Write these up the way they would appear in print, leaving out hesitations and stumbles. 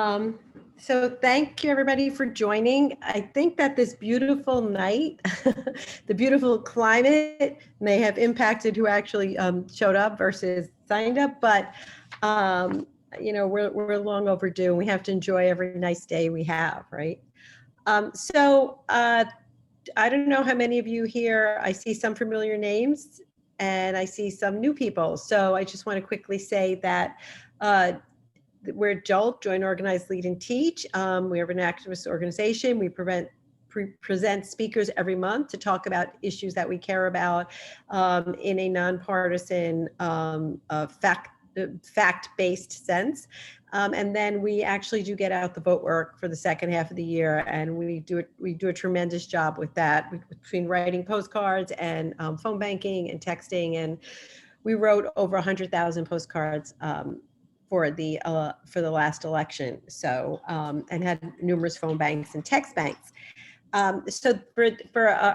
Um, so thank you everybody for joining. I think that this beautiful night, the beautiful climate may have impacted who actually showed up versus signed up, but we're long overdue and we have to enjoy every nice day we have, right? I don't know how many of you here, I see some familiar names and I see some new people. So I just want to quickly say that we're JOLT, Join, Organize, Lead, and Teach. We are an activist organization. We present speakers every month to talk about issues that we care about in a nonpartisan, fact-based sense. And then we actually do get out the vote work for the second half of the year, and we do a tremendous job with that, between writing postcards and phone banking and texting. And we wrote over 100,000 postcards for the last election. So and had numerous phone banks and text banks. So for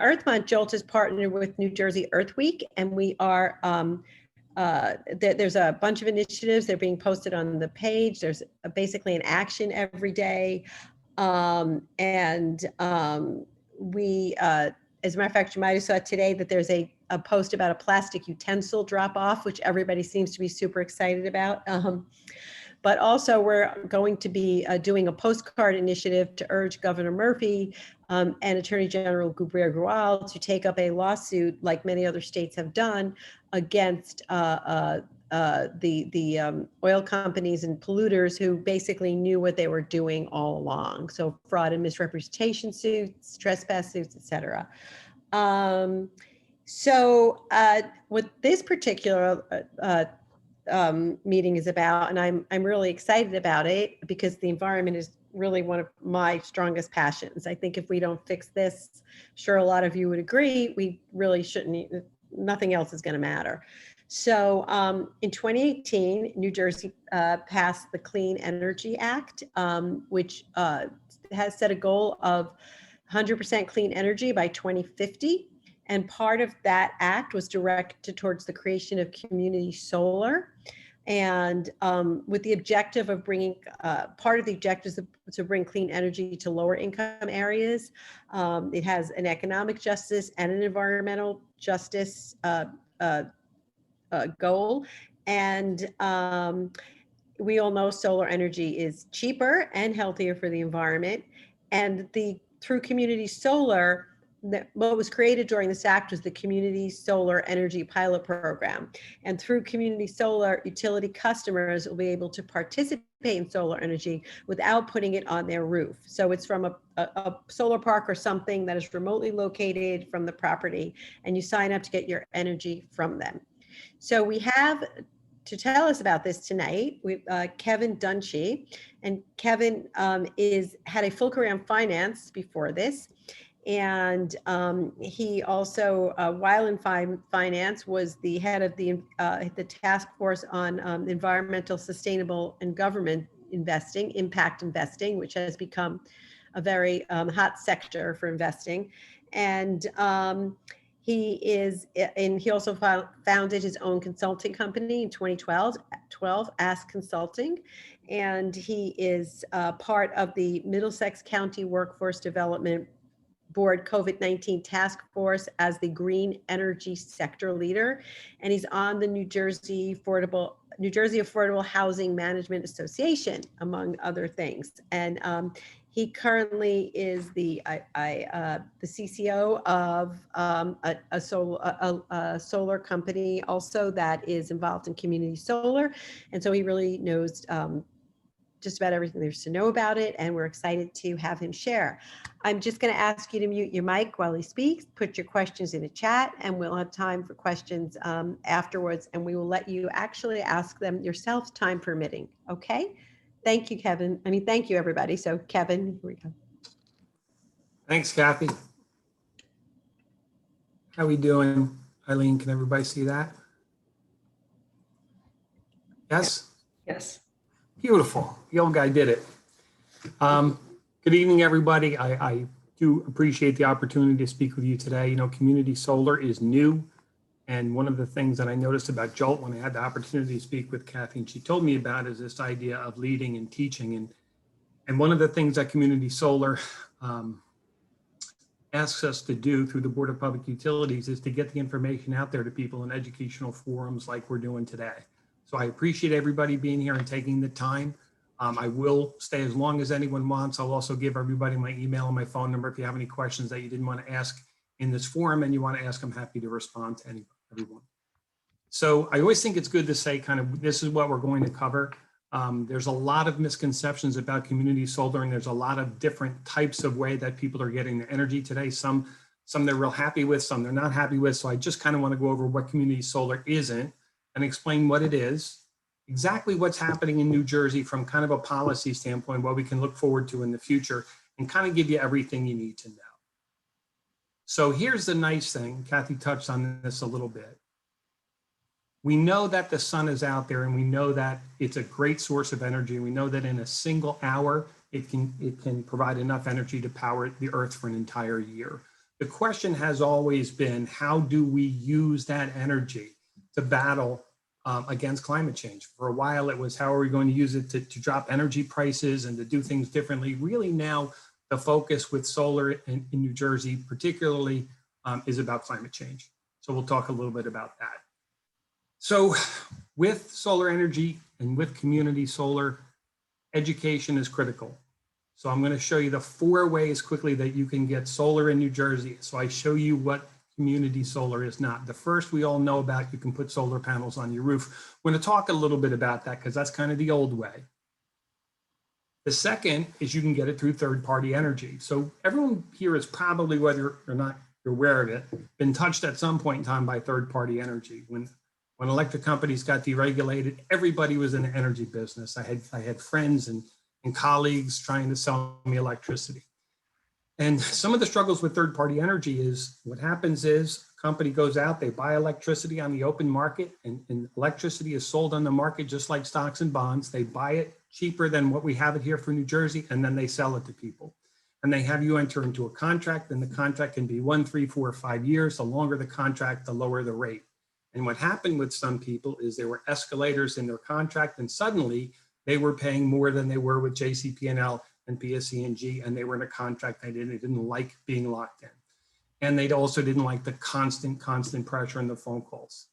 Earth Month, JOLT is partnered with New Jersey Earthweek, and we are there's a bunch of initiatives. They're being posted on the page. There's basically an action every day, we. As a matter of fact, you might have saw today that there's a post about a plastic utensil drop off, which everybody seems to be super excited about. But also we're going to be doing a postcard initiative to urge Governor Murphy and Attorney General Gruber-Grual to take up a lawsuit, like many other states have done, against the oil companies and polluters who basically knew what they were doing all along. So fraud and misrepresentation suits, trespass suits, et cetera. What this particular meeting is about, and I'm really excited about it because the environment is really one of my strongest passions. I think if we don't fix this, sure, a lot of you would agree, we really shouldn't, nothing else is going to matter. So in 2018, New Jersey passed the Clean Energy Act, which has set a goal of 100% clean energy by 2050. And part of that act was directed towards the creation of community solar. And with the objective of bringing, part of the objective is to bring clean energy to lower income areas. It has an economic justice and an environmental justice goal. And we all know solar energy is cheaper and healthier for the environment. And through community solar, what was created during this act was the Community Solar Energy Pilot Program. And through community solar, utility customers will be able to participate in solar energy without putting it on their roof. So it's from a solar park or something that is remotely located from the property, and you sign up to get your energy from them. So we have, to tell us about this tonight, we've Kevin Dunshee, and Kevin had a full career in finance before this. And he also, while in finance, was the head of the task force on environmental, sustainable, and government investing, impact investing, which has become a very hot sector for investing. And he also founded his own consulting company in 2012, Ask Consulting. And he is part of the Middlesex County Workforce Development Board COVID-19 Task Force as the green energy sector leader, and he's on the New Jersey Affordable Housing Management Association, among other things. And he currently is the CCO of a solar company also that is involved in community solar, and so he really knows just about everything there's to know about it, and we're excited to have him share. I'm just going to ask you to mute your mic while he speaks, put your questions in the chat, and we'll have time for questions afterwards, and we will let you actually ask them yourself, time permitting. Okay? Thank you, Kevin. Thank you, everybody. So Kevin, here we go. Thanks, Kathy. How we doing? Eileen, can everybody see that? Yes? Yes. Beautiful. The old guy did it. Good evening, everybody. I do appreciate the opportunity to speak with you today. You know, community solar is new. And one of the things that I noticed about JOLT when I had the opportunity to speak with Kathy, and she told me about, is this idea of leading and teaching. And And one of the things that community solar asks us to do through the Board of Public Utilities is to get the information out there to people in educational forums like we're doing today. So I appreciate everybody being here and taking the time. I will stay as long as anyone wants. I'll also give everybody my email and my phone number if you have any questions that you didn't want to ask in this forum and you want to ask, I'm happy to respond to everyone. So I always think it's good to say kind of, this is what we're going to cover. There's a lot of misconceptions about community solar, and there's a lot of different types of way that people are getting their energy today. Some they're real happy with, some they're not happy with. So I just kind of want to go over what community solar isn't and explain what it is, exactly what's happening in New Jersey from kind of a policy standpoint, what we can look forward to in the future, and kind of give you everything you need to know. So here's the nice thing, Kathy touched on this a little bit. We know that the sun is out there and we know that it's a great source of energy. We know that in a single hour, it can provide enough energy to power the earth for an entire year. The question has always been, how do we use that energy to battle against climate change? For a while, it was, how are we going to use it to drop energy prices and to do things differently? Really now, the focus with solar in New Jersey particularly is about climate change. So we'll talk a little bit about that. So with solar energy and with community solar, education is critical. So I'm going to show you the 4 ways quickly that you can get solar in New Jersey. So I show you what community solar is not. The first we all know about, you can put solar panels on your roof. We're going to talk a little bit about that because that's kind of the old way. The second is you can get it through third-party energy. So everyone here is probably, whether or not you're aware of it, been touched at some point in time by third-party energy. When electric companies got deregulated, everybody was in the energy business. I had friends and colleagues trying to sell me electricity. And some of the struggles with third-party energy is what happens is a company goes out, they buy electricity on the open market, and electricity is sold on the market just like stocks and bonds. They buy it cheaper than what we have it here for New Jersey, and then they sell it to people. And they have you enter into a contract, and the contract can be 1, 3, 4, 5 years. The longer the contract, the lower the rate. And what happened with some people is there were escalators in their contract, and suddenly they were paying more than they were with JCP&L and PSE&G, and they were in a contract they didn't like being locked in. And they also didn't like the constant pressure in the phone calls.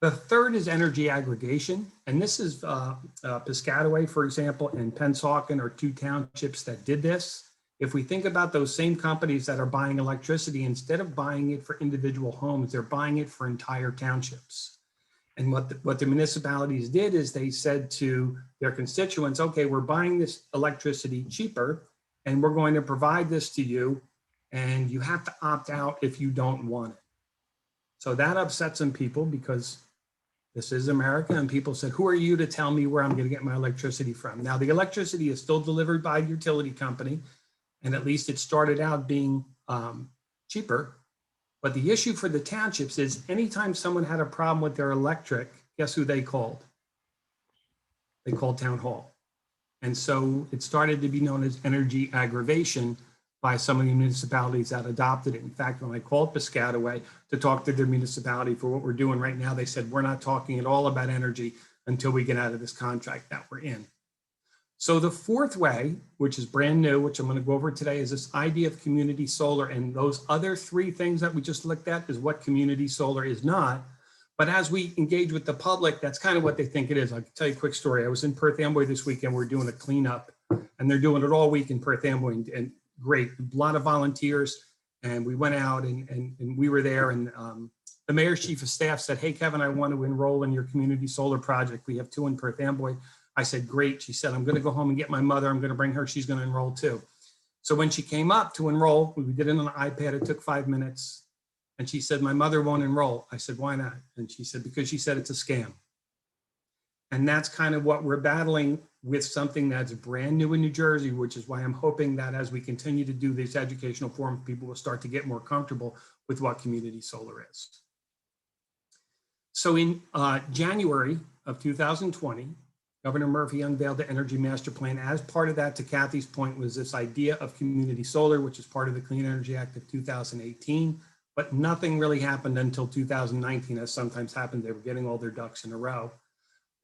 The third is energy aggregation. And this is Piscataway, for example, and Pennsauken are 2 townships that did this. If we think about those same companies that are buying electricity, instead of buying it for individual homes, they're buying it for entire townships. And what the municipalities did is they said to their constituents, okay, we're buying this electricity cheaper, and we're going to provide this to you, and you have to opt out if you don't want it. So that upset some people because this is America, and people said, who are you to tell me where I'm going to get my electricity from? Now, the electricity is still delivered by the utility company, and at least it started out being cheaper. But the issue for the townships is anytime someone had a problem with their electric, guess who they called? They called town hall. And so it started to be known as energy aggravation by some of the municipalities that adopted it. In fact, when I called Piscataway to talk to their municipality for what we're doing right now, they said, we're not talking at all about energy until we get out of this contract that we're in. So the fourth way, which is brand new, which I'm going to go over today, is this idea of community solar. And those other 3 things that we just looked at is what community solar is not. But as we engage with the public, that's kind of what they think it is. I'll tell you a quick story. I was in Perth Amboy this weekend. We're doing a cleanup, and they're doing it all week in Perth Amboy, and great, a lot of volunteers. And we went out and we were there, and the mayor's chief of staff said, hey, Kevin, I want to enroll in your community solar project. We have 2 in Perth Amboy. I said, great. She said, I'm going to go home and get my mother. I'm going to bring her. She's going to enroll too. So when she came up to enroll, we did it on an iPad. It took 5 minutes. And she said, my mother won't enroll. I said, why not? And she said, because she said it's a scam. And that's kind of what we're battling with, something that's brand new in New Jersey, which is why I'm hoping that as we continue to do these educational forums, people will start to get more comfortable with what community solar is. So in January of 2020, Governor Murphy unveiled the Energy Master Plan. As part of that, to Kathy's point, was this idea of community solar, which is part of the Clean Energy Act of 2018, but nothing really happened until 2019, as sometimes happened. They were getting all their ducks in a row.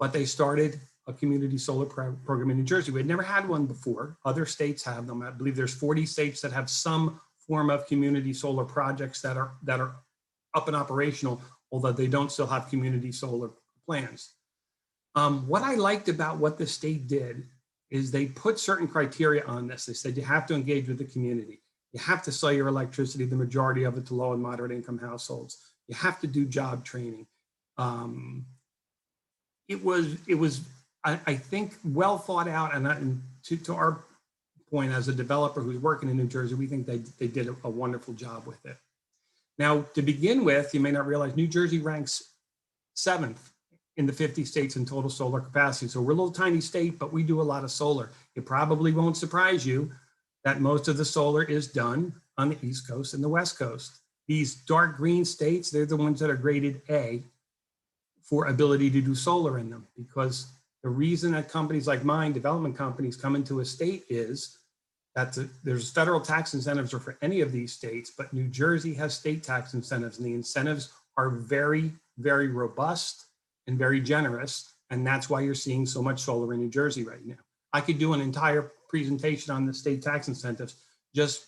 But they started a community solar program in New Jersey. We had never had one before. Other states have them. I believe there's 40 states that have some form of community solar projects that are up and operational, although they don't still have community solar plans. What I liked about what the state did is they put certain criteria on this. They said you have to engage with the community. You have to sell your electricity, the majority of it, to low and moderate income households. You have to do job training. It was I think well thought out, and to our point, as a developer who's working in New Jersey, we think they did a wonderful job with it. Now, to begin with, you may not realize New Jersey ranks 7th in the 50 states in total solar capacity. So we're a little tiny state, but we do a lot of solar. It probably won't surprise you that most of the solar is done on the East Coast and the West Coast. These dark green states, they're the ones that are graded A for ability to do solar in them, because the reason that companies like mine, development companies, come into a state is that there's federal tax incentives for any of these states, but New Jersey has state tax incentives, and the incentives are very, very robust and very generous. And that's why you're seeing so much solar in New Jersey right now. I could do an entire presentation on the state tax incentives. Just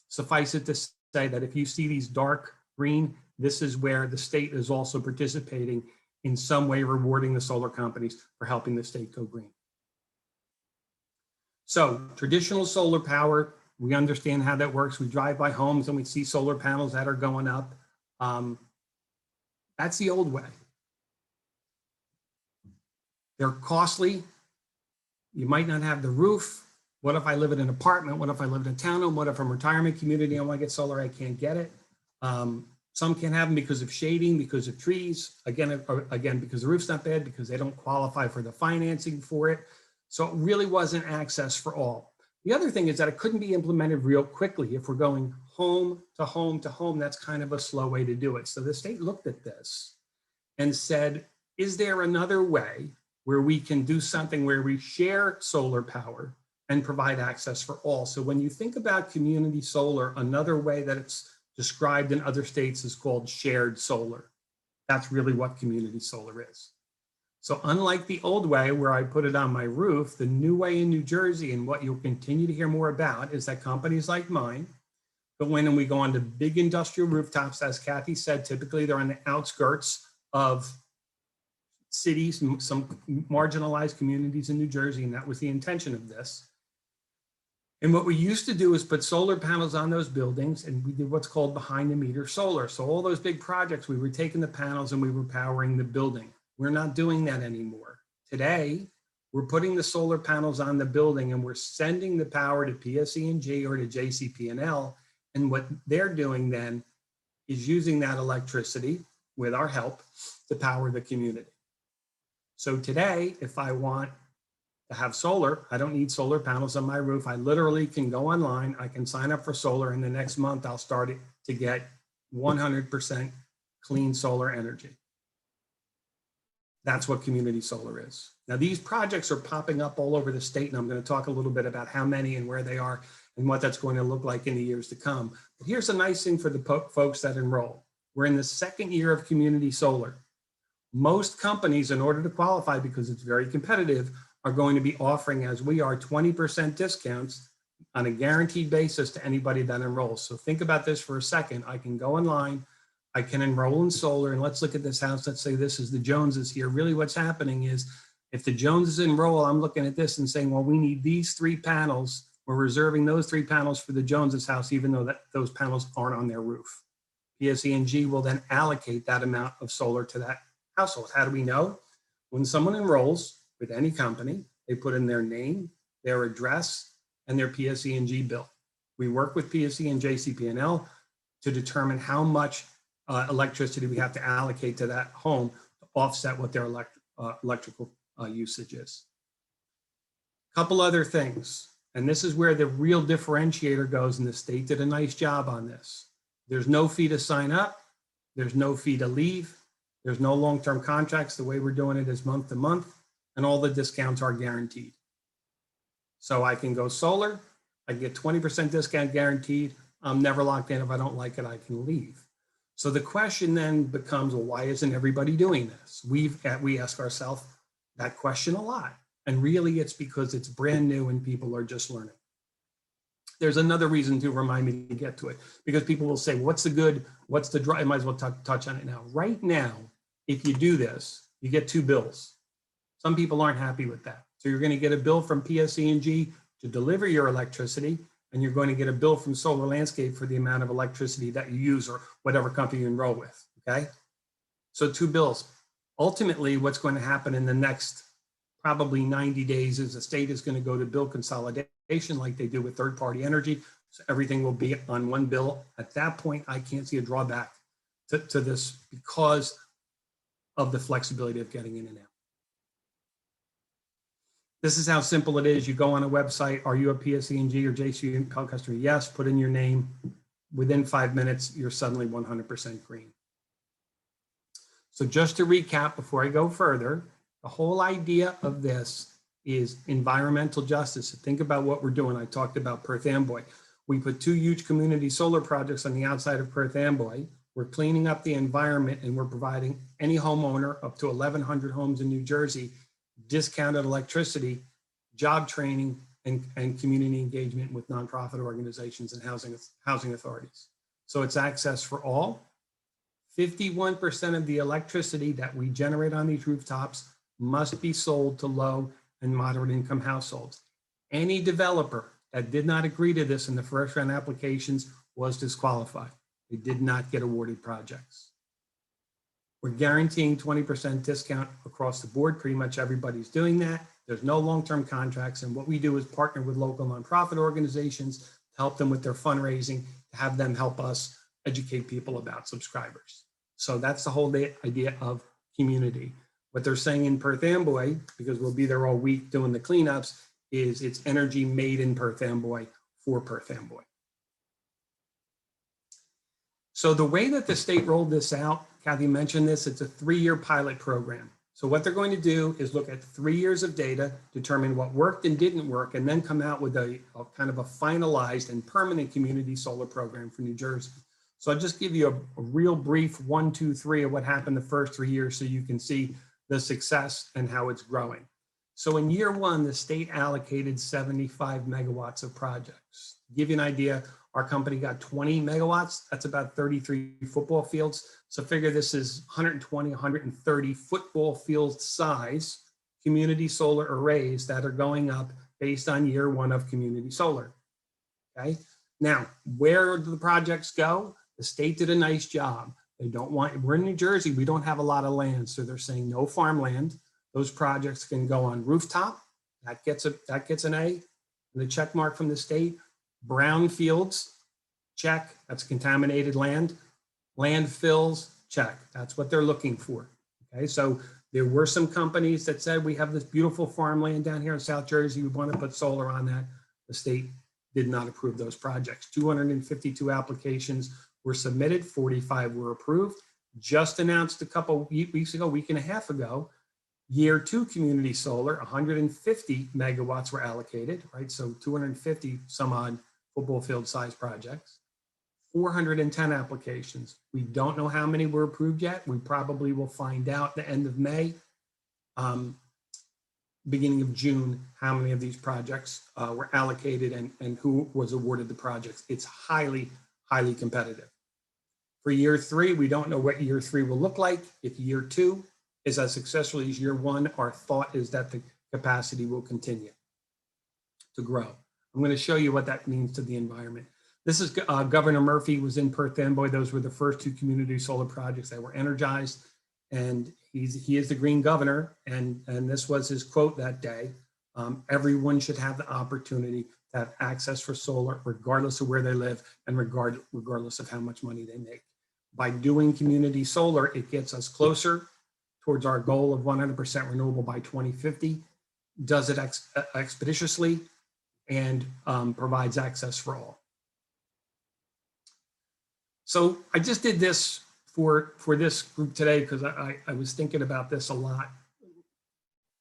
suffice it to say that if you see these dark green, this is where the state is also participating in some way, rewarding the solar companies for helping the state go green. So traditional solar power, we understand how that works. We drive by homes and we see solar panels that are going up. That's the old way. They're costly. You might not have the roof. What if I live in an apartment? What if I live in a townhome? What if I'm a retirement community? I want to get solar, I can't get it. Some can't have them because of shading, because of trees. Again, because the roof's not bad, because they don't qualify for the financing for it. So it really wasn't access for all. The other thing is that it couldn't be implemented real quickly. If we're going home to home to home, that's kind of a slow way to do it. So the state looked at this and said, is there another way where we can do something where we share solar power and provide access for all? So when you think about community solar, another way that it's described in other states is called shared solar. That's really what community solar is. So unlike the old way where I put it on my roof, the new way in New Jersey, and what you'll continue to hear more about, is that companies like mine go in and we go onto big industrial rooftops. As Kathy said, typically they're on the outskirts of cities, some marginalized communities in New Jersey, and that was the intention of this. And what we used to do is put solar panels on those buildings, and we did what's called behind the meter solar. So all those big projects, we were taking the panels and we were powering the building. We're not doing that anymore. Today, we're putting the solar panels on the building and we're sending the power to PSE&G or to JCP&L. And what they're doing then is using that electricity with our help to power the community. So today, if I want to have solar, I don't need solar panels on my roof. I literally can go online, I can sign up for solar, and the next month I'll start it to get 100% clean solar energy. That's what community solar is. Now, these projects are popping up all over the state, and I'm going to talk a little bit about how many and where they are and what that's going to look like in the years to come. But here's a nice thing for the folks that enroll. We're in the second year of community solar. Most companies, in order to qualify, because it's very competitive, are going to be offering, as we are, 20% discounts on a guaranteed basis to anybody that enrolls. So think about this for a second. I can go online, I can enroll in solar, and let's look at this house. Let's say this is the Joneses here. Really what's happening is if the Joneses enroll, I'm looking at this and saying, well, we need these 3 panels. We're reserving those 3 panels for the Joneses house, even though those panels aren't on their roof. PSE&G will then allocate that amount of solar to that household. How do we know? When someone enrolls with any company, they put in their name, their address, and their PSE&G bill. We work with PSE and JCP&L to determine how much electricity we have to allocate to that home to offset what their electrical usage is. Couple other things, and this is where the real differentiator goes, and the state did a nice job on this. There's no fee to sign up. There's no fee to leave. There's no long-term contracts. The way we're doing it is month to month, and all the discounts are guaranteed. So I can go solar, I get 20% discount guaranteed. I'm never locked in. If I don't like it, I can leave. So the question then becomes, well, why isn't everybody doing this? We ask ourselves that question a lot. And really it's because it's brand new and people are just learning. There's another reason to remind me to get to it, because people will say, what's the good, what's the dry? I might as well touch on it now. Right now, if you do this, you get 2 bills. Some people aren't happy with that. So you're going to get a bill from PSE&G to deliver your electricity, and you're going to get a bill from Solar Landscape for the amount of electricity that you use or whatever company you enroll with, okay? So 2 bills. Ultimately, what's going to happen in the next probably 90 days is the state is going to go to bill consolidation like they do with third-party energy. So everything will be on one bill. At that point, I can't see a drawback to this because of the flexibility of getting in and out. This is how simple it is. You go on a website. Are you a PSE&G or JC customer? Yes, put in your name. Within 5 minutes, you're suddenly 100% green. So just to recap before I go further, the whole idea of this is environmental justice. So think about what we're doing. I talked about Perth Amboy. We put 2 huge community solar projects on the outside of Perth Amboy. We're cleaning up the environment, and we're providing any homeowner up to 1,100 homes in New Jersey discounted electricity, job training, and community engagement with nonprofit organizations and housing authorities. So it's access for all. 51% of the electricity that we generate on these rooftops must be sold to low and moderate income households. Any developer that did not agree to this in the first round applications was disqualified. They did not get awarded projects. We're guaranteeing 20% discount across the board. Pretty much everybody's doing that. There's no long-term contracts. And what we do is partner with local nonprofit organizations to help them with their fundraising, to have them help us educate people about subscribers. So that's the whole idea of community. What they're saying in Perth Amboy, because we'll be there all week doing the cleanups, is it's energy made in Perth Amboy for Perth Amboy. So the way that the state rolled this out, Kathy mentioned this, it's a 3-year pilot program. So what they're going to do is look at 3 years of data, determine what worked and didn't work, and then come out with a kind of a finalized and permanent community solar program for New Jersey. So I'll just give you a real brief 1, 2, 3 of what happened the first 3 years so you can see the success and how it's growing. So in year 1, the state allocated 75 megawatts of projects. To give you an idea, our company got 20 megawatts. That's about 33 football fields. So figure this is 120, 130 football field size community solar arrays that are going up based on year 1 of community solar. Okay. Now, where do the projects go? The state did a nice job. They don't want, we're in New Jersey, we don't have a lot of land. So they're saying no farmland. Those projects can go on rooftop. That gets an A, and the check mark from the state. Brown fields, check, that's contaminated land. Landfills, check, that's what they're looking for. Okay, so there were some companies that said, we have this beautiful farmland down here in South Jersey, we want to put solar on that. The state did not approve those projects. 252 applications were submitted, 45 were approved. Just announced a couple weeks ago, week and a half ago, year 2 community solar, 150 megawatts were allocated, right? So 250 some odd football field size projects, 410 applications. We don't know how many were approved yet. We probably will find out at the end of May, beginning of June, how many of these projects were allocated and who was awarded the projects. It's highly, highly competitive. For year 3, we don't know what year 3 will look like. If year 2 is as successful as year 1, our thought is that the capacity will continue to grow. I'm going to show you what that means to the environment. This is Governor Murphy was in Perth Amboy. Those were the first 2 community solar projects that were energized. And he is the green governor. And this was his quote that day. Everyone should have the opportunity to have access for solar, regardless of where they live and regardless of how much money they make. By doing community solar, it gets us closer towards our goal of 100% renewable by 2050, does it expeditiously, and provides access for all. So I just did this for this group today because I was thinking about this a lot.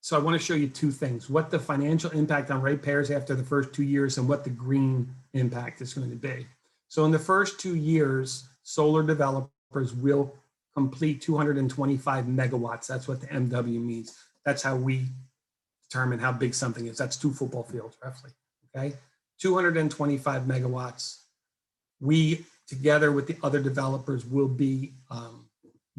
So I want to show you 2 things: what the financial impact on ratepayers after the first 2 years and what the green impact is going to be. So in the first 2 years, solar developers will complete 225 megawatts. That's what the MW means. That's how we determine how big something is. That's 2 football fields roughly, okay? 225 megawatts. We, together with the other developers, will be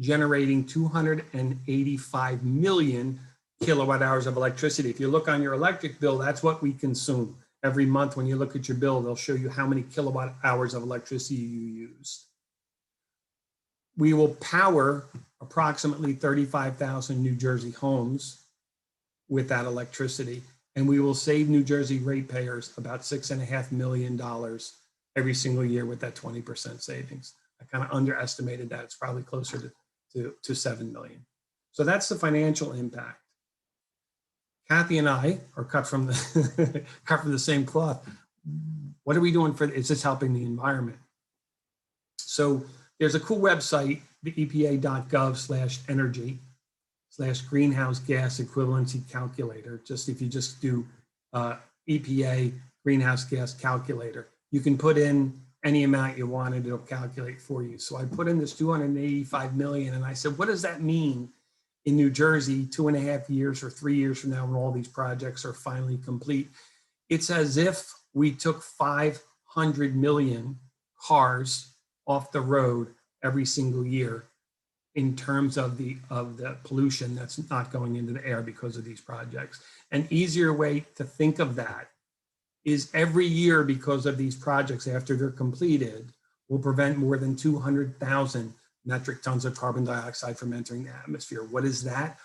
generating 285 million kilowatt hours of electricity. If you look on your electric bill, that's what we consume. Every month when you look at your bill, they'll show you how many kilowatt hours of electricity you use. We will power approximately 35,000 New Jersey homes with that electricity, and we will save New Jersey ratepayers about $6.5 million every single year with that 20% savings. I kind of underestimated that. It's probably closer to 7 million. So that's the financial impact. Kathy and I are cut from the same cloth. What are we doing for, is this helping the environment? So there's a cool website, the epa.gov/energy/greenhouse gas equivalency calculator. Just if you just do EPA greenhouse gas calculator, you can put in any amount you want and it'll calculate for you. So I put in this 285 million and I said, what does that mean in New Jersey 2.5 years or 3 years from now when all these projects are finally complete? It's as if we took 500 million cars off the road every single year in terms of the pollution that's not going into the air because of these projects. An easier way to think of that is every year, because of these projects after they're completed, will prevent more than 200,000 metric tons of carbon dioxide from entering the atmosphere. What is that?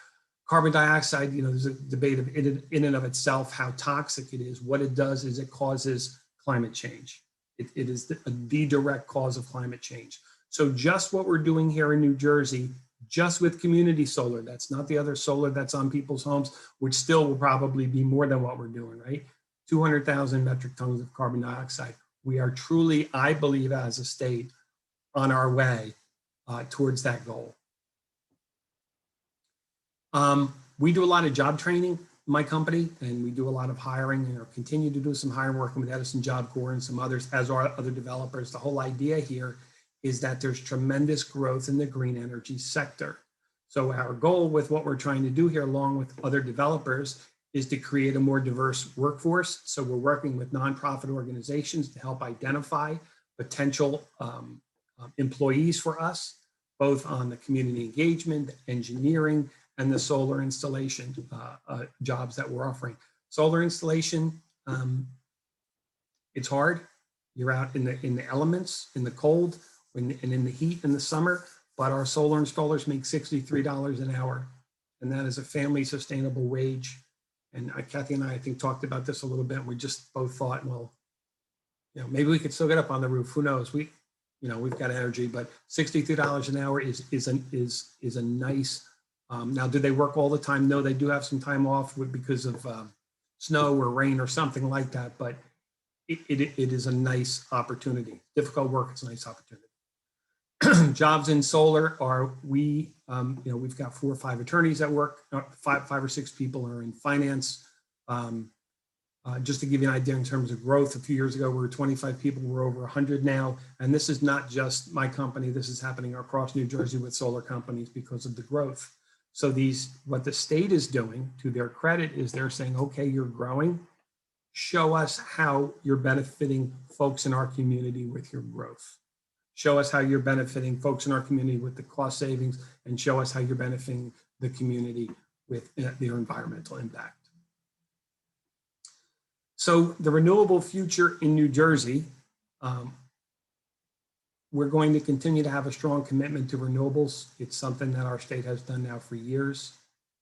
Carbon dioxide, you know, there's a debate of in and of itself how toxic it is. What it does is it causes climate change. It is the direct cause of climate change. So just what we're doing here in New Jersey, just with community solar, that's not the other solar that's on people's homes, which still will probably be more than what we're doing, right? 200,000 metric tons of carbon dioxide. We are truly, I believe, as a state, on our way towards that goal. We do a lot of job training in my company, and we do a lot of hiring and continue to do some hiring, working with Edison Job Corps and some others, as are other developers. The whole idea here is that there's tremendous growth in the green energy sector. So our goal with what we're trying to do here, along with other developers, is to create a more diverse workforce. So we're working with nonprofit organizations to help identify potential employees for us, both on the community engagement, engineering, and the solar installation jobs that we're offering. Solar installation, it's hard. You're out in the elements, in the cold, and in the heat in the summer, but our solar installers make $63 an hour, and that is a family sustainable wage. And Kathy and I think, talked about this a little bit. And we just both thought, well, you know, maybe we could still get up on the roof. Who knows? We've got energy, but $63 an hour is a nice. Now, do they work all the time? No, they do have some time off because of snow or rain or something like that. But it is a nice opportunity. Difficult work, it's a nice opportunity. Jobs in solar are, we've got 4 or 5 attorneys that work, 5 or 6 people are in finance. Just to give you an idea in terms of growth, a few years ago, we were 25 people, we're over 100 now. And this is not just my company, this is happening across New Jersey with solar companies because of the growth. So what the state is doing, to their credit, is they're saying, okay, you're growing. Show us how you're benefiting folks in our community with your growth. Show us how you're benefiting folks in our community with the cost savings, and show us how you're benefiting the community with their environmental impact. So the renewable future in New Jersey, we're going to continue to have a strong commitment to renewables. It's something that our state has done now for years.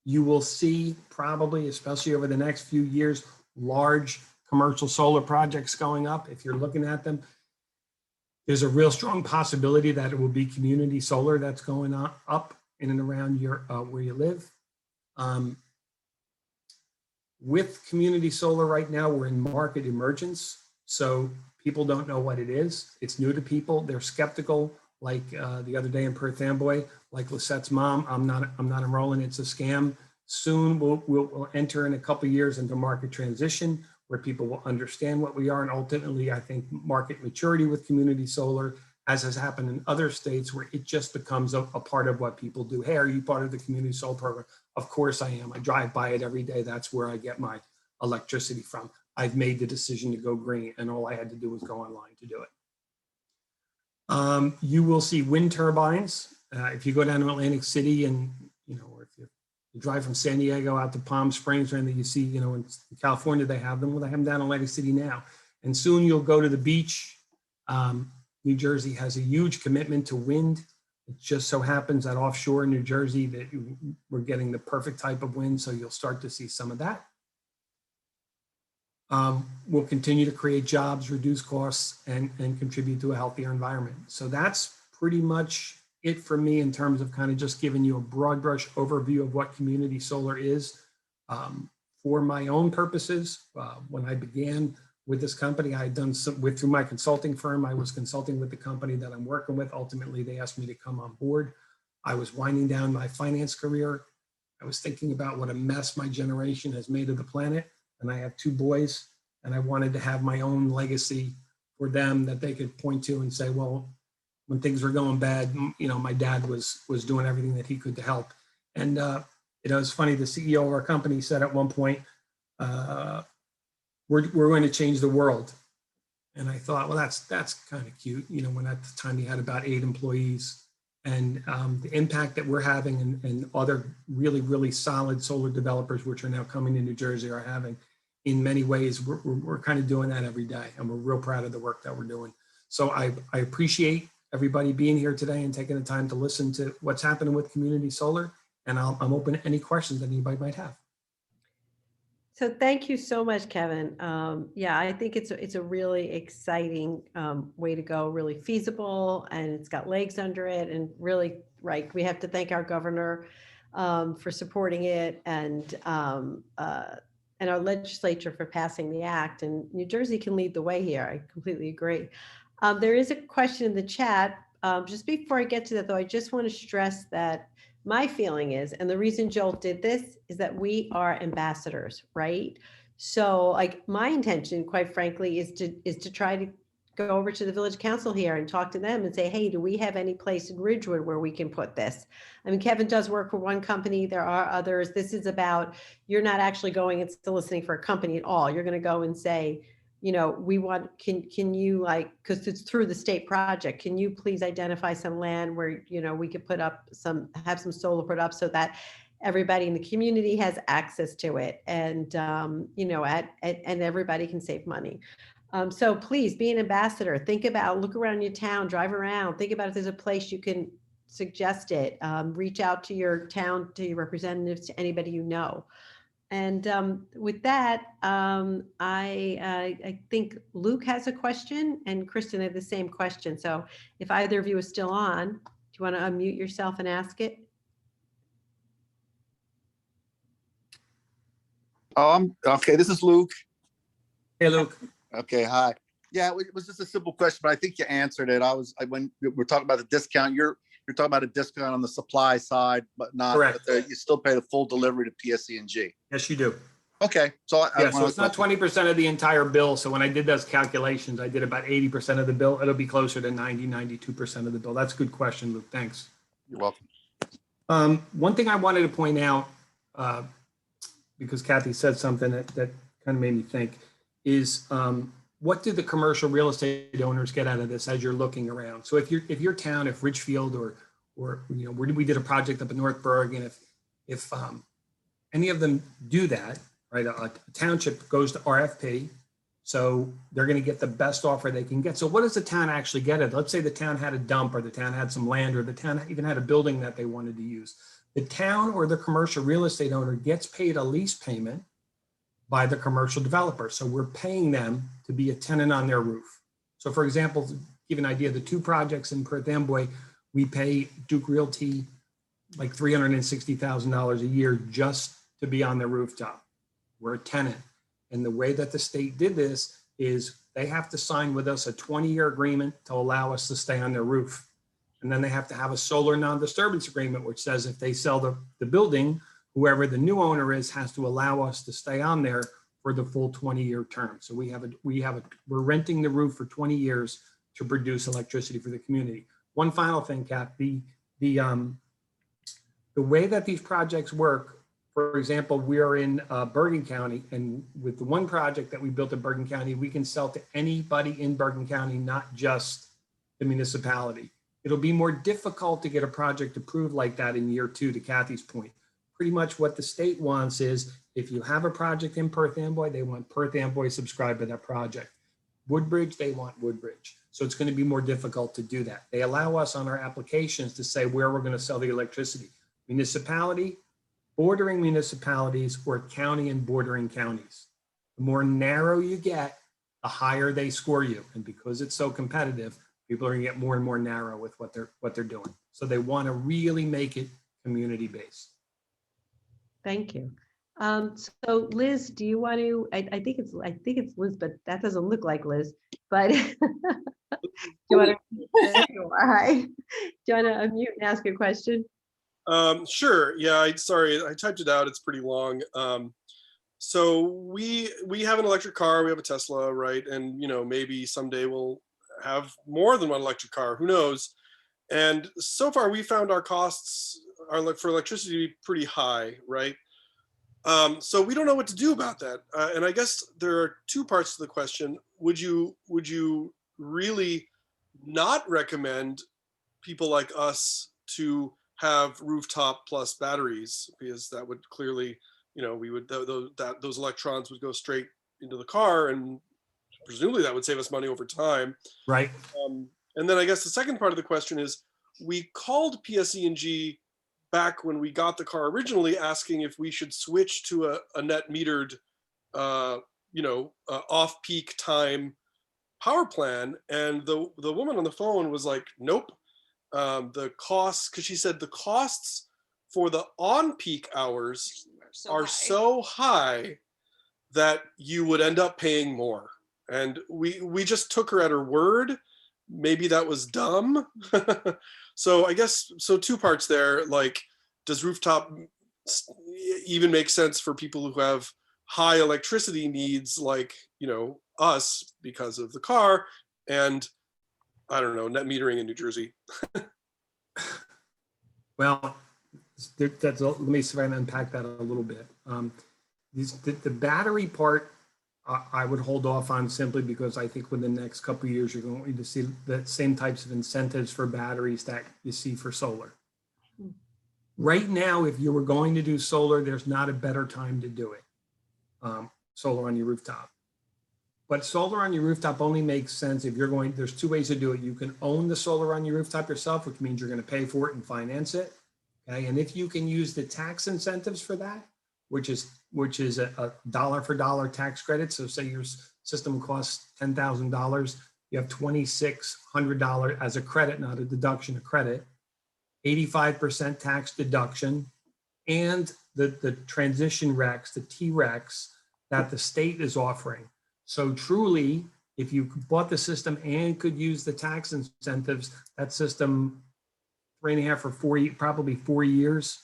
You will see probably, especially over the next few years, large commercial solar projects going up. If you're looking at them, there's a real strong possibility that it will be community solar that's going up in and around where you live. With community solar right now, we're in market emergence. So people don't know what it is. It's new to people. They're skeptical. Like the other day in Perth Amboy, like Lisette's mom, I'm not enrolling. It's a scam. Soon we'll enter in a couple of years into market transition, where people will understand what we are, and ultimately, I think market maturity with community solar, as has happened in other states where it just becomes a part of what people do. Hey, are you part of the community solar program? Of course I am. I drive by it every day. That's where I get my electricity from. I've made the decision to go green, and all I had to do was go online to do it. You will see wind turbines. If you go down to Atlantic City and, or if you drive from San Diego out to Palm Springs, or anything, you see, in California, they have them. Well, they have them down in Atlantic City now. And soon you'll go to the beach. New Jersey has a huge commitment to wind. It just so happens that offshore in New Jersey that we're getting the perfect type of wind. So you'll start to see some of that. We'll continue to create jobs, reduce costs, and contribute to a healthier environment. So that's pretty much it for me in terms of kind of just giving you a broad brush overview of what community solar is. For my own purposes, when I began with this company, I had done some through my consulting firm. I was consulting with the company that I'm working with. Ultimately, they asked me to come on board. I was winding down my finance career. I was thinking about what a mess my generation has made of the planet. And I have 2 boys, and I wanted to have my own legacy for them that they could point to and say, well, when things were going bad, my dad was doing everything that he could to help. And it was funny, the CEO of our company said at one point, we're going to change the world. And I thought, well, that's kind of cute, when at the time he had about 8 employees. And the impact that we're having and other really, really solid solar developers, which are now coming to New Jersey, are having, in many ways, we're kind of doing that every day. And we're real proud of the work that we're doing. So I appreciate everybody being here today and taking the time to listen to what's happening with community solar. And I'm open to any questions that anybody might have. So thank you so much, Kevin. Yeah, I think it's a really exciting way to go, really feasible, and it's got legs under it, and really, right, we have to thank our governor for supporting it, and our legislature for passing the act, and New Jersey can lead the way here. I completely agree. There is a question in the chat. Just before I get to that, though, I just want to stress that my feeling is, and the reason JOLT did this is that we are ambassadors, right? So like my intention, quite frankly, is to try to go over to the village council here and talk to them and say, hey, do we have any place in Ridgewood where we can put this? I mean, Kevin does work for one company. There are others. This is about, you're not actually going and soliciting for a company at all. You're going to go and say, we want, can you, like, because it's through the state project, can you please identify some land where, we could put up have some solar put up so that everybody in the community has access to it, and, and everybody can save money. So please be an ambassador. Look around your town, drive around, think about if there's a place you can suggest it. Reach out to your town, to your representatives, to anybody you know. And with that, I think Luke has a question, and Kristen had the same question. So if either of you is still on, do you want to unmute yourself and ask it? Okay. This is Luke. Hey, Luke. Okay. Hi. Yeah, it was just a simple question, but I think you answered it. When we're talking about the discount, you're talking about a discount on the supply side, but not. Correct. But you still pay the full delivery to PSE&G. Yes, you do. Okay. So so it's not 20% of the entire bill. So when I did those calculations, I did about 80% of the bill. It'll be closer to 92% of the bill. That's a good question, Luke. Thanks. You're welcome. One thing I wanted to point out, because Kathy said something that kind of made me think, is what did the commercial real estate owners get out of this as you're looking around? So if your town, if Ridgefield or we did a project up in North Bergen, and if any of them do that, right? A township goes to RFP, so they're going to get the best offer they can get. So what does the town actually get it? Let's say the town had a dump, or the town had some land, or the town even had a building that they wanted to use. The town or the commercial real estate owner gets paid a lease payment by the commercial developer. So we're paying them to be a tenant on their roof. So for example, to give you an idea, the 2 projects in Perth Amboy, we pay Duke Realty like $360,000 a year just to be on the rooftop. We're a tenant. And the way that the state did this is they have to sign with us a 20-year agreement to allow us to stay on their roof. And then they have to have a solar non-disturbance agreement, which says if they sell the building, whoever the new owner is has to allow us to stay on there for the full 20-year term. So we're renting the roof for 20 years to produce electricity for the community. One final thing, Kath, the way that these projects work, for example, we are in Bergen County, and with the one project that we built in Bergen County, we can sell to anybody in Bergen County, not just the municipality. It'll be more difficult to get a project approved like that in year 2, to Kathy's point. Pretty much what the state wants is, if you have a project in Perth Amboy, they want Perth Amboy subscribed to that project. Woodbridge, they want Woodbridge. So it's going to be more difficult to do that. They allow us on our applications to say where we're going to sell the electricity. Municipality, bordering municipalities, or county and bordering counties. The more narrow you get, the higher they score you. And because it's so competitive, people are going to get more and more narrow with what they're doing. So they want to really make it community based. Thank you. So Liz, do you want to, I think it's Liz, but that doesn't look like Liz, but do you want to, there you are. Hi. Do you want to unmute and ask a question? Sure. Yeah. Sorry, I typed it out. It's pretty long. So we have an electric car. We have a Tesla, right? And maybe someday we'll have more than one electric car. Who knows? And so far, we found our costs for electricity to be pretty high, right? So we don't know what to do about that. And I guess there are 2 parts to the question. Would you really not recommend people like us to have rooftop plus batteries? Because that would clearly, we would those electrons would go straight into the car, and presumably that would save us money over time. Right. And then I guess the second part of the question is, we called PSE&G back when we got the car originally, asking if we should switch to a net metered, off-peak time power plan. And the woman on the phone was like, nope. The costs, because she said the costs for the on-peak hours are so high that you would end up paying more. And we just took her at her word. Maybe that was dumb. So I guess, 2 parts there. Like, does rooftop even make sense for people who have high electricity needs, like, us, because of the car? And I don't know, net metering in New Jersey. Well, let me see if I can unpack that a little bit. The battery part, I would hold off on, simply because I think within the next couple of years, you're going to see the same types of incentives for batteries that you see for solar. Right now, if you were going to do solar, there's not a better time to do it. Solar on your rooftop. But solar on your rooftop only makes sense if there's 2 ways to do it. You can own the solar on your rooftop yourself, which means you're going to pay for it and finance it. Okay. And if you can use the tax incentives for that, which is a dollar for dollar tax credit. So say your system costs $10,000, you have $2,600 as a credit, not a deduction, a credit, 85% tax deduction, and the transition RECs, the T-RECs that the state is offering. So truly, if you bought the system and could use the tax incentives, that system, 3.5 or 4, probably 4 years.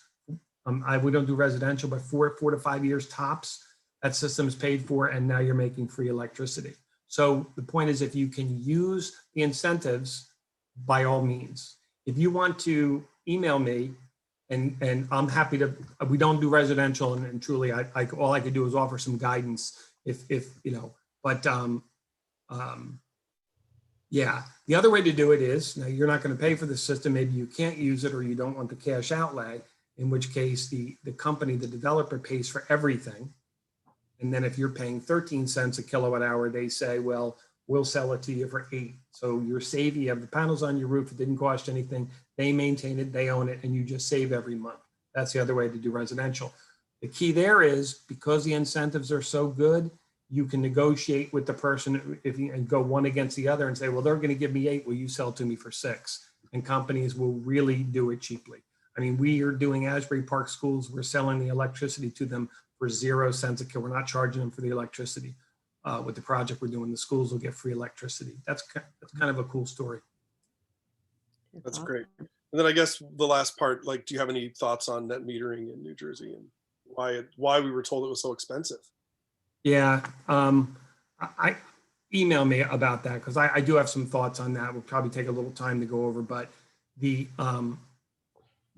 We don't do residential, but 4 to 5 years tops, that system is paid for, and now you're making free electricity. So the point is, if you can use the incentives, by all means. If you want to email me, and I'm happy to, we don't do residential, and truly, all I could do is offer some guidance if but yeah, the other way to do it is, now you're not going to pay for the system, maybe you can't use it, or you don't want the cash outlay, in which case the company, the developer, pays for everything. And then if you're paying 13 cents a kilowatt hour, they say, well, we'll sell it to you for 8. So you're saving, you have the panels on your roof, it didn't cost you anything, they maintain it, they own it, and you just save every month. That's the other way to do residential. The key there is, because the incentives are so good, you can negotiate with the person and go one against the other and say, well, they're going to give me 8, will you sell to me for 6? And companies will really do it cheaply. I mean, we are doing Asbury Park schools, we're selling the electricity to them for 0 cents a kilowatt. We're not charging them for the electricity. With the project we're doing, the schools will get free electricity. That's kind of a cool story. That's great. And then I guess the last part, like, do you have any thoughts on net metering in New Jersey and why we were told it was so expensive? Yeah, email me about that, because I do have some thoughts on that. We'll probably take a little time to go over, but the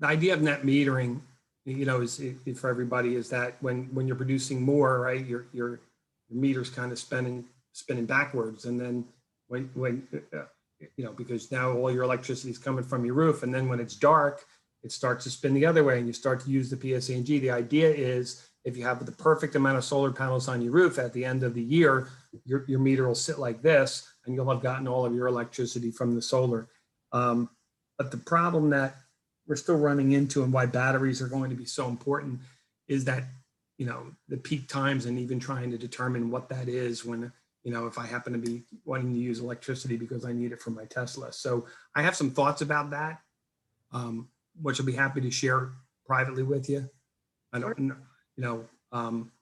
idea of net metering, you know, is for everybody, is that when you're producing more, right, your meter's kind of spinning backwards, and then when you know, because now all your electricity is coming from your roof, and then when it's dark, it starts to spin the other way, and you start to use the PSE&G. The idea is, if you have the perfect amount of solar panels on your roof, at the end of the year, your meter will sit like this, and you'll have gotten all of your electricity from the solar. But the problem that we're still running into, and why batteries are going to be so important, is that, you know, the peak times, and even trying to determine what that is when, you know, if I happen to be wanting to use electricity because I need it for my Tesla. So I have some thoughts about that, which I'll be happy to share privately with you. I don't know, you know,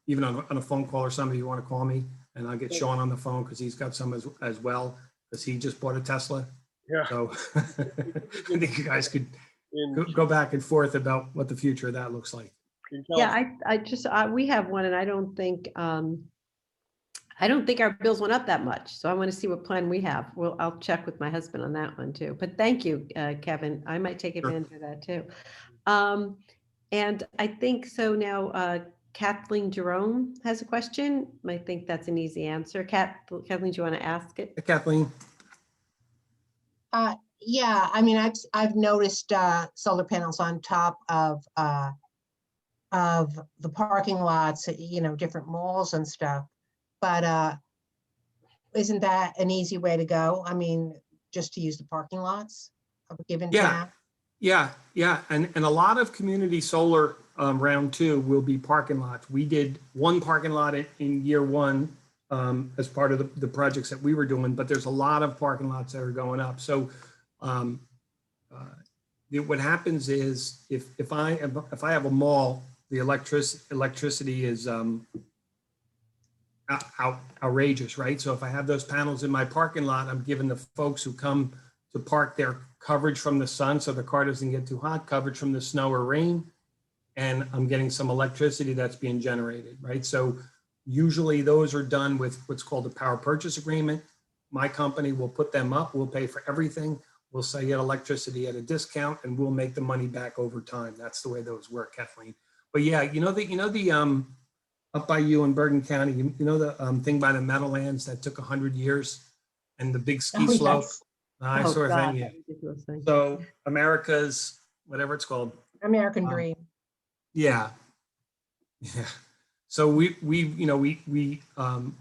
even on a phone call or something, you want to call me, and I'll get Sean on the phone, because he's got some as well, because he just bought a Tesla. Yeah. So I think you guys could go back and forth about what the future of that looks like. Yeah, I just, we have one, and I don't think our bills went up that much. So I want to see what plan we have. Well, I'll check with my husband on that one too. But thank you, Kevin. I might take advantage of that too. And I think so now, Kathleen Jerome has a question. I think that's an easy answer. Kathleen, do you want to ask it? Kathleen? Yeah, I mean, I've noticed solar panels on top of the parking lots, you know, different malls and stuff. But isn't that an easy way to go? I mean, just to use the parking lots of a given town? Yeah. And a lot of community solar round 2 will be parking lots. We did one parking lot in year 1 as part of the projects that we were doing, but there's a lot of parking lots that are going up. So what happens is, if I have a mall, the electricity is outrageous, right? So if I have those panels in my parking lot, I'm giving the folks who come to park there coverage from the sun, so the car doesn't get too hot, coverage from the snow or rain, and I'm getting some electricity that's being generated, right? So usually those are done with what's called a power purchase agreement. My company will put them up, we'll pay for everything, we'll sell you electricity at a discount, and we'll make the money back over time. That's the way those work, Kathleen. But yeah, you know the up by you in Bergen County, you know the thing by the Meadowlands that took 100 years, and the big ski slope? Yes. Nice sort of thing, yeah. Ridiculous thing. So America's, whatever it's called. American Dream. Yeah. So we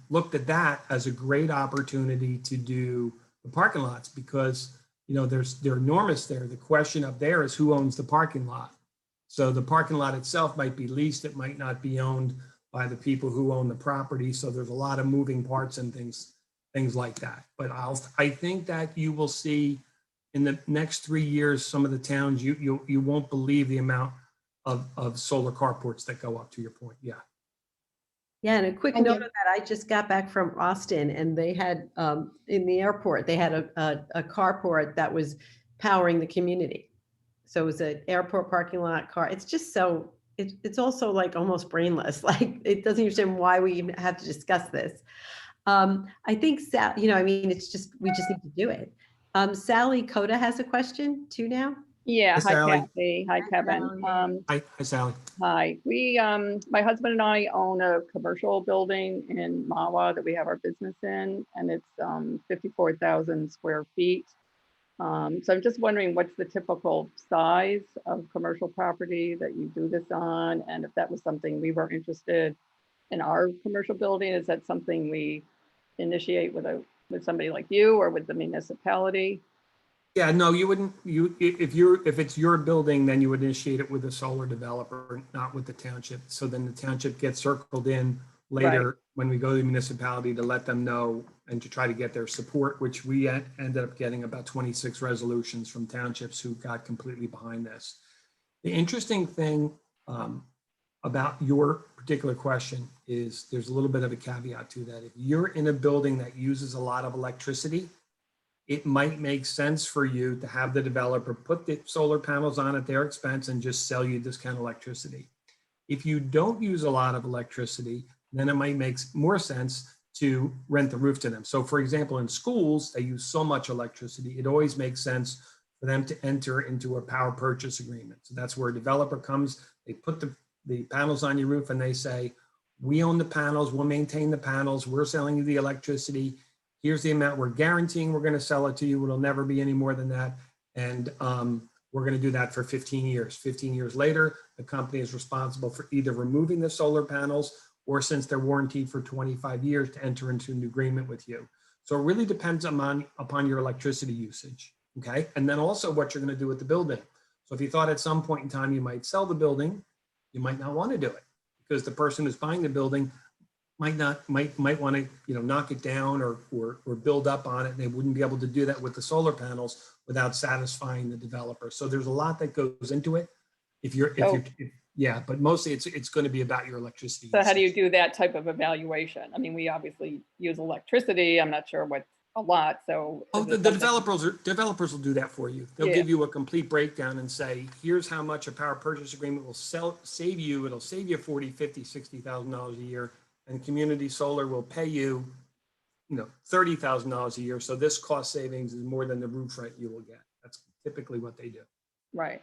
looked at that as a great opportunity to do the parking lots, because, you know, they're enormous there. The question up there is, who owns the parking lot? So the parking lot itself might be leased, it might not be owned by the people who own the property. So there's a lot of moving parts and things like that. But I think that you will see in the next 3 years, some of the towns, you won't believe the amount of solar carports that go up, to your point. Yeah. Yeah, and a quick And note you- of that, I just got back from Austin, and they had, in the airport, they had a carport that was powering the community. So it was an airport parking lot car. It's just so, it's also like almost brainless. Like, it doesn't understand why we even have to discuss this. I think, you know, I mean, it's just, we just need to do it. Sally Coda has a question too now. Yeah, Hi, hi Sally. Kathy, hi Kevin. Sally. Hi, Sally. Hi, my husband and I own a commercial building in Mawa that we have our business in, and it's 54,000 square feet. So I'm just wondering, what's the typical size of commercial property that you do this on? And if that was something we were interested in our commercial building, is that something we initiate with somebody like you or with the municipality? Yeah, no, you wouldn't. If it's your building, then you would initiate it with a solar developer, not with the township. So then the township gets circled in later when we go to the municipality to let them know and to try to get their support, which we ended up getting about 26 resolutions from townships who got completely behind this. The interesting thing about your particular question is there's a little bit of a caveat to that. If you're in a building that uses a lot of electricity, it might make sense for you to have the developer put the solar panels on at their expense and just sell you discount electricity. If you don't use a lot of electricity, then it might make more sense to rent the roof to them. So for example, in schools, they use so much electricity, it always makes sense for them to enter into a power purchase agreement. So that's where a developer comes, they put the panels on your roof and they say, we own the panels, we'll maintain the panels, we're selling you the electricity. Here's the amount we're guaranteeing we're going to sell it to you. It'll never be any more than that. And we're going to do that for 15 years. 15 years later, the company is responsible for either removing the solar panels or, since they're warranted for 25 years, to enter into an agreement with you. So it really depends upon your electricity usage. Okay. And then also what you're going to do with the building. So if you thought at some point in time you might sell the building, you might not want to do it, because the person who's buying the building might want to, knock it down or build up on it. And they wouldn't be able to do that with the solar panels without satisfying the developer. So there's a lot that goes into it. Yeah, but mostly it's going to be about your electricity. So how do you do that type of evaluation? I mean, we obviously use electricity. I'm not sure what's a lot. So the developers will do that for you. They'll give you a complete breakdown and say, here's how much a power purchase agreement will save you. It'll save you $40,000, $50,000, $60,000 a year. And community solar will pay you, $30,000 a year. So this cost savings is more than the roof rent you will get. That's typically what they do. Right.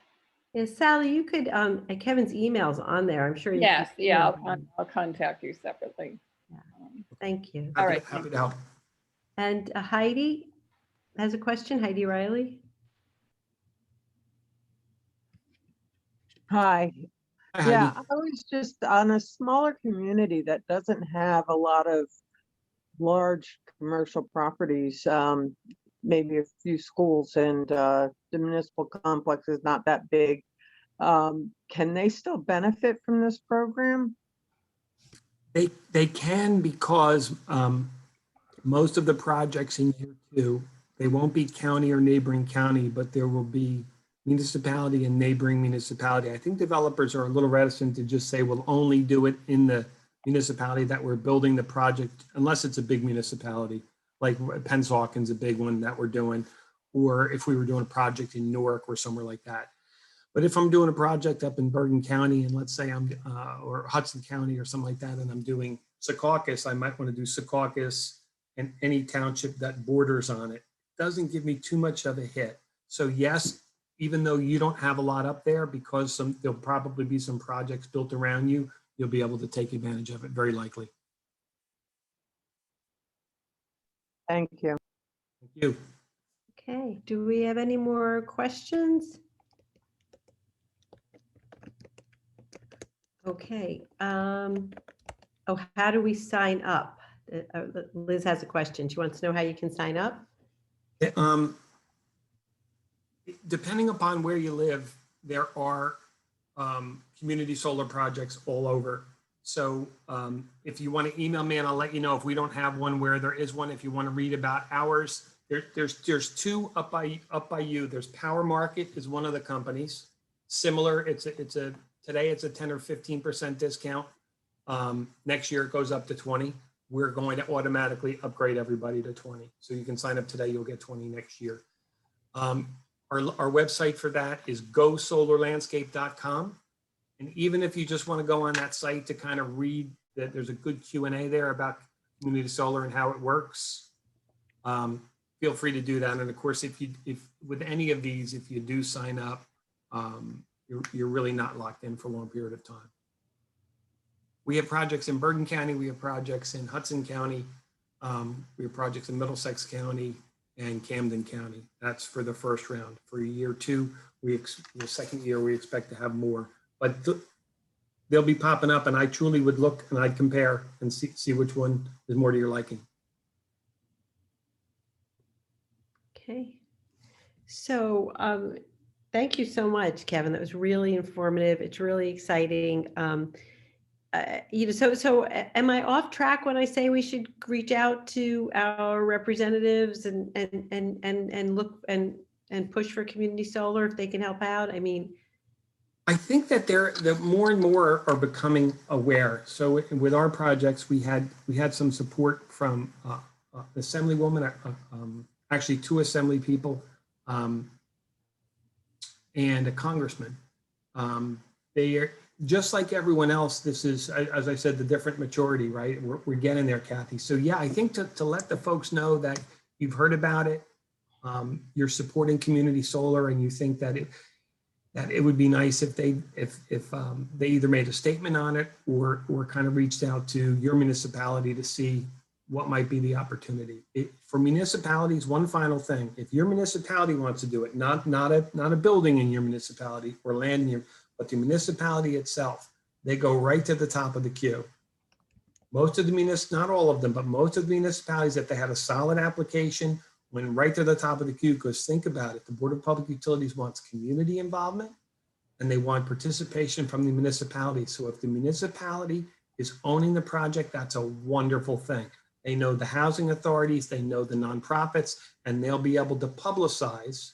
Yeah, Sally, you could, Kevin's email's on there. I'm sure. Yes. Yeah. I'll contact you separately. Yeah. Thank you. All right. Happy to help. And Heidi has a question. Heidi Riley. Hi. Hi, Yeah, Heidi. I was just on a smaller community that doesn't have a lot of large commercial properties, maybe a few schools, and the municipal complex is not that big. Can they still benefit from this program? They can, because most of the projects in year 2, they won't be county or neighboring county, but there will be municipality and neighboring municipality. I think developers are a little reticent to just say we'll only do it in the municipality that we're building the project, unless it's a big municipality, like Pennsauken's a big one that we're doing, or if we were doing a project in Newark or somewhere like that. But if I'm doing a project up in Bergen County, and let's say I'm, or Hudson County or something like that, and I'm doing Secaucus, I might want to do Secaucus and any township that borders on it. Doesn't give me too much of a hit. So yes, even though you don't have a lot up there, because there'll probably be some projects built around you, you'll be able to take advantage of it, very likely. Thank you. Thank you. Okay. Do we have any more questions? Okay. Oh, how do we sign up? Liz has a question. She wants to know how you can sign up. Depending upon where you live, there are community solar projects all over. So if you want to email me, and I'll let you know if we don't have one where there is one. If you want to read about ours, there's 2 up by you. There's Power Market is one of the companies. Similar, today it's a 10 or 15% discount. Next year it goes up to 20. We're going to automatically upgrade everybody to 20. So you can sign up today, you'll get 20 next year. Our website for that is gosolarlandscape.com. And even if you just want to go on that site to kind of read that, there's a good Q&A there about community solar and how it works. Feel free to do that. And of course, if with any of these, if you do sign up, you're really not locked in for a long period of time. We have projects in Bergen County. We have projects in Hudson County. We have projects in Middlesex County and Camden County. That's for the first round. For year 2, the second year, we expect to have more. But they'll be popping up, and I truly would look and I'd compare and see which one is more to your liking. Okay. So thank you so much, Kevin. That was really informative. It's really exciting. So am I off track when I say we should reach out to our representatives and look and push for community solar if they can help out? I mean, I think that that more and more are becoming aware. So with our projects, we had some support from Assemblywoman, actually 2 Assembly people, and a congressman. just like everyone else, this is, as I said, the different maturity, right? We're getting there, Kathy. So yeah, I think to let the folks know that you've heard about it, you're supporting community solar, and you think that it would be nice if they either made a statement on it or kind of reached out to your municipality to see what might be the opportunity. For municipalities, one final thing: if your municipality wants to do it, not a building in your municipality or land in your, but the municipality itself, they go right to the top of the queue. Most of the not all of them, but most of the municipalities, if they had a solid application, went right to the top of the queue. Because think about it, the Board of Public Utilities wants community involvement and they want participation from the municipality. So if the municipality is owning the project, that's a wonderful thing. They know the housing authorities, they know the nonprofits, and they'll be able to publicize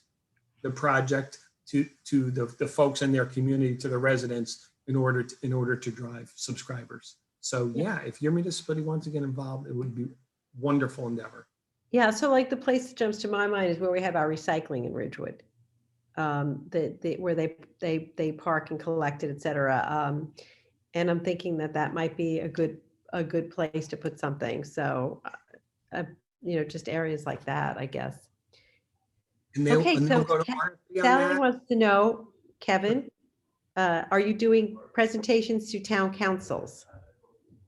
the project to the folks in their community, to the residents, in order to drive subscribers. So yeah, if your municipality wants to get involved, it would be a wonderful endeavor. Yeah, so like the place that jumps to my mind is where we have our recycling in Ridgewood, where they park and collect it, et cetera. And I'm thinking that might be a good place to put something. So, just areas like that, I guess. And Okay, they'll so go to RFP on Sally that. wants to know, Kevin, are you doing presentations to town councils?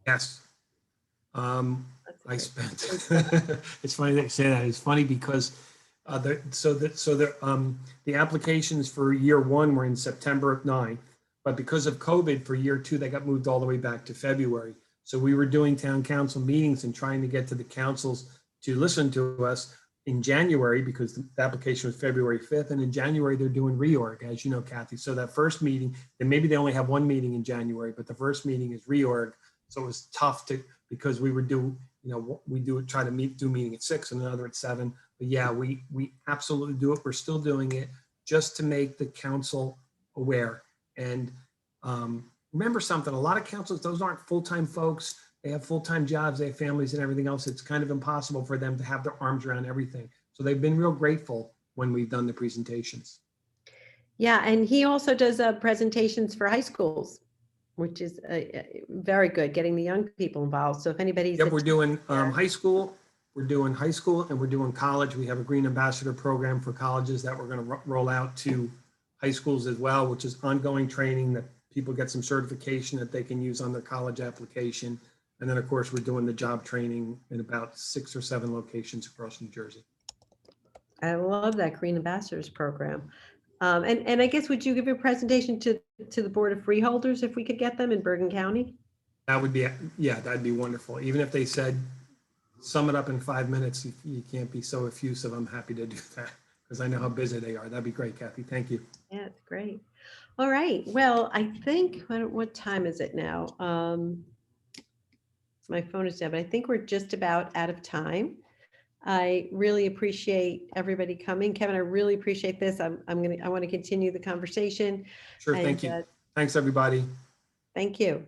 Yes. That's I okay. spent, it's funny that you say that. It's funny because the applications for year one were in September 9th, but because of COVID for year two, they got moved all the way back to February. So we were doing town council meetings and trying to get to the councils to listen to us in January, because the application was February 5th. And in January, they're doing reorg, as you know, Kathy. So that first meeting, and maybe they only have one meeting in January, but the first meeting is reorg. So it was tough because we were try to do meeting at 6 and another at 7. But yeah, we absolutely do it. We're still doing it just to make the council aware. And remember something, a lot of councils, those aren't full-time folks. They have full-time jobs, they have families and everything else. It's kind of impossible for them to have their arms around everything. So they've been real grateful when we've done the presentations. Yeah, and he also does presentations for high schools, which is very good, getting the young people involved. So if anybody's Yep, we're doing high school, and we're doing college. We have a Green Ambassador program for colleges that we're going to roll out to high schools as well, which is ongoing training that people get some certification that they can use on their college application. And then, of course, we're doing the job training in about 6 or 7 locations across New Jersey. I love that Green Ambassadors program. And I guess, would you give your presentation to the Board of Freeholders if we could get them in Bergen County? That would be, yeah, that'd be wonderful. Even if they said, sum it up in 5 minutes, you can't be so effusive. I'm happy to do that because I know how busy they are. That'd be great, Kathy. Thank you. Yeah, it's great. All right. Well, I think, what time is it now? My phone is down, but I think we're just about out of time. I really appreciate everybody coming. Kevin, I really appreciate this. I want to continue the conversation. Sure, thank you. Thanks, everybody. Thank you.